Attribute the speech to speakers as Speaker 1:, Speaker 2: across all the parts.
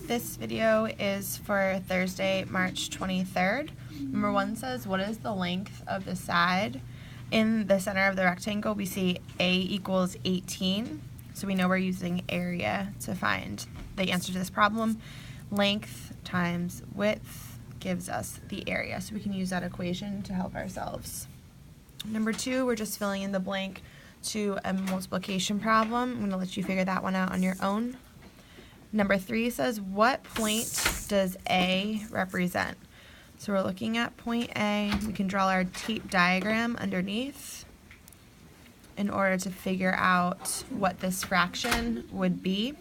Speaker 1: This video is for Thursday, March 23rd. Number 1 says, what is the length of the side? In the center of the rectangle, we see A equals 18. So we know we're using area to find the answer to this problem. Length times width gives us the area. So we can use that equation to help ourselves. Number 2, we're just filling in the blank to a multiplication problem. I'm going to let you figure that one out on your own. Number 3 says, what point does A represent? So we're looking at point A. We can draw our tape diagram underneath in order to figure out what this fraction would be.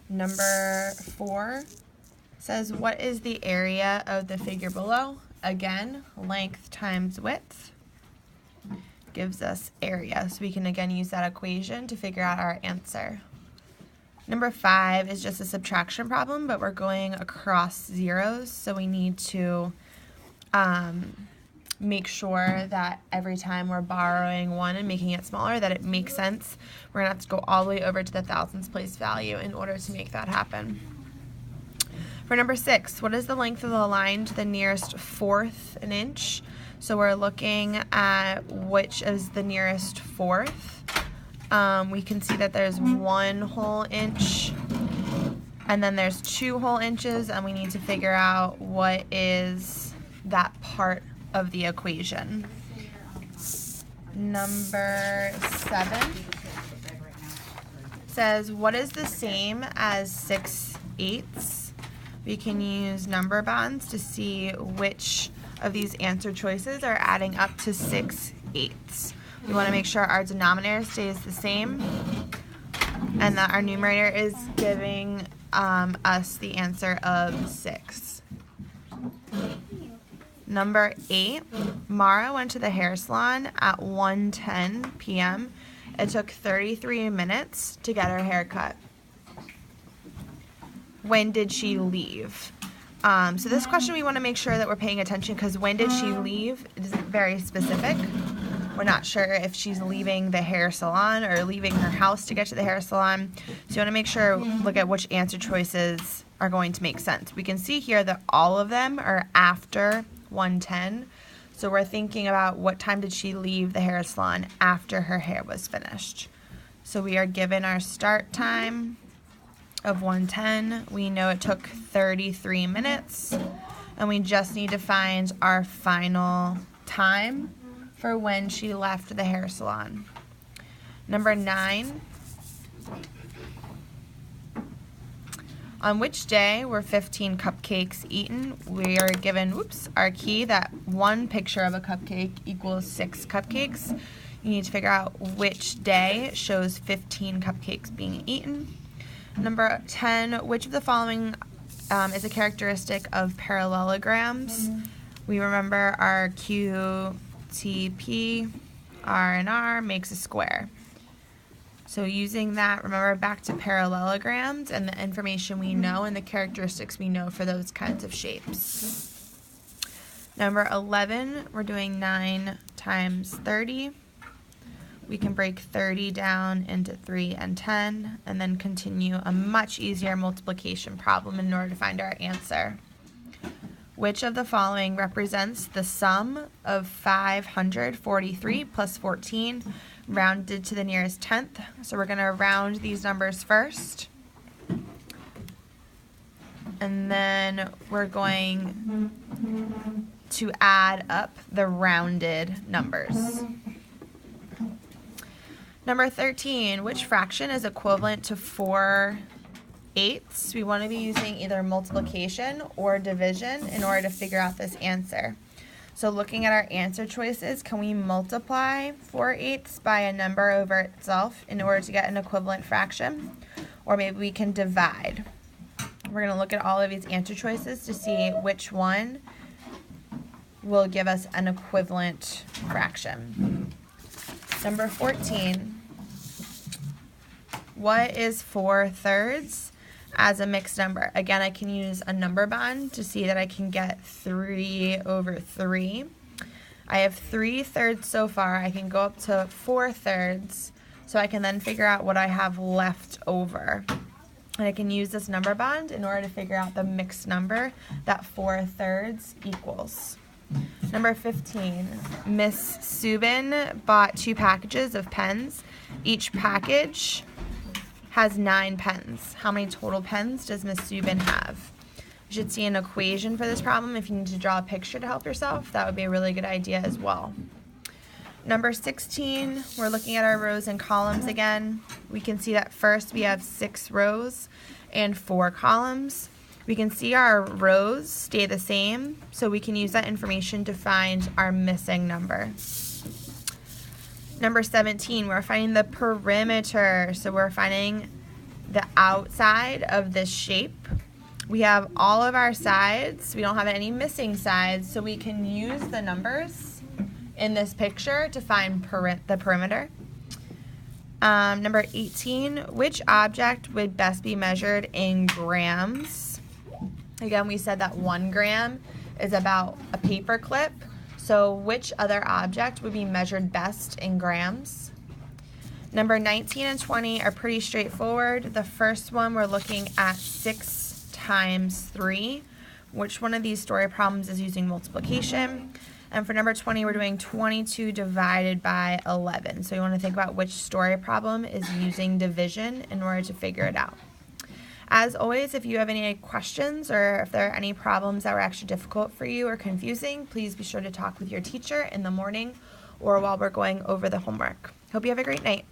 Speaker 1: Number 4 says, what is the area of the figure below? Again, length times width gives us area. So we can again use that equation to figure out our answer. Number 5 is just a subtraction problem, but we're going across zeros, so we need to make sure that every time we're borrowing 1 and making it smaller, that it makes sense. We're going to have to go all the way over to the thousandths place value in order to make that happen. For number 6, what is the length of the line to the nearest fourth an inch? So we're looking at which is the nearest fourth. We can see that there's 1 whole inch and then there's 2 whole inches, and we need to figure out what is that part of the equation. Number 7 says, what is the same as 6/8? We can use number bonds to see which of these answer choices are adding up to 6/8. We want to make sure our denominator stays the same and that our numerator is giving us the answer of 6. Number 8, Mara went to the hair salon at 1:10 p.m. It took 33 minutes to get her hair cut. When did she leave? So this question we want to make sure that we're paying attention, because when did she leave isn't very specific. We're not sure if she's leaving the hair salon or leaving her house to get to the hair salon. So you want to make sure, look at which answer choices are going to make sense. We can see here that all of them are after 1:10. So we're thinking about what time did she leave the hair salon after her hair was finished. So we are given our start time of 1:10. We know it took 33 minutes. And we just need to find our final time for when she left the hair salon. Number 9, on which day were 15 cupcakes eaten? We are given, our key that one picture of a cupcake equals 6 cupcakes. You need to figure out which day shows 15 cupcakes being eaten. Number 10, which of the following is a characteristic of parallelograms? We remember our QTP, R and R makes a square. So using that, remember back to parallelograms and the information we know and the characteristics we know for those kinds of shapes. Number 11, we're doing 9 times 30. We can break 30 down into 3 and 10, and then continue a much easier multiplication problem in order to find our answer. Which of the following represents the sum of 543 plus 14 rounded to the nearest tenth? So we're going to round these numbers first. And then we're going to add up the rounded numbers. Number 13, which fraction is equivalent to 4/8? We want to be using either multiplication or division in order to figure out this answer. So looking at our answer choices, can we multiply 4/8 by a number over itself in order to get an equivalent fraction? Or maybe we can divide. We're going to look at all of these answer choices to see which one will give us an equivalent fraction. Number 14, what is 4/3 as a mixed number? Again, I can use a number bond to see that I can get 3/3. I have 3/3 so far. I can go up to 4/3, so I can then figure out what I have left over. And I can use this number bond in order to figure out the mixed number that 4/3 equals. Number 15, Miss Subin bought 2 packages of pens. Each package has 9 pens. How many total pens does Miss Subin have? You should see an equation for this problem. If you need to draw a picture to help yourself, that would be a really good idea as well. Number 16, we're looking at our rows and columns again. We can see that first we have 6 rows and 4 columns. We can see our rows stay the same, so we can use that information to find our missing number. Number 17, we're finding the perimeter. So we're finding the outside of this shape. We have all of our sides. We don't have any missing sides, so we can use the numbers in this picture to find the perimeter. Number 18, which object would best be measured in grams? Again, we said that 1 gram is about a paper clip. So which other object would be measured best in grams? Number 19 and 20 are pretty straightforward. The first one, we're looking at 6 times 3. Which one of these story problems is using multiplication? And for number 20, we're doing 22 divided by 11. So you want to think about which story problem is using division in order to figure it out. As always, if you have any questions or if there are any problems that were extra difficult for you or confusing, please be sure to talk with your teacher in the morning or while we're going over the homework. Hope you have a great night.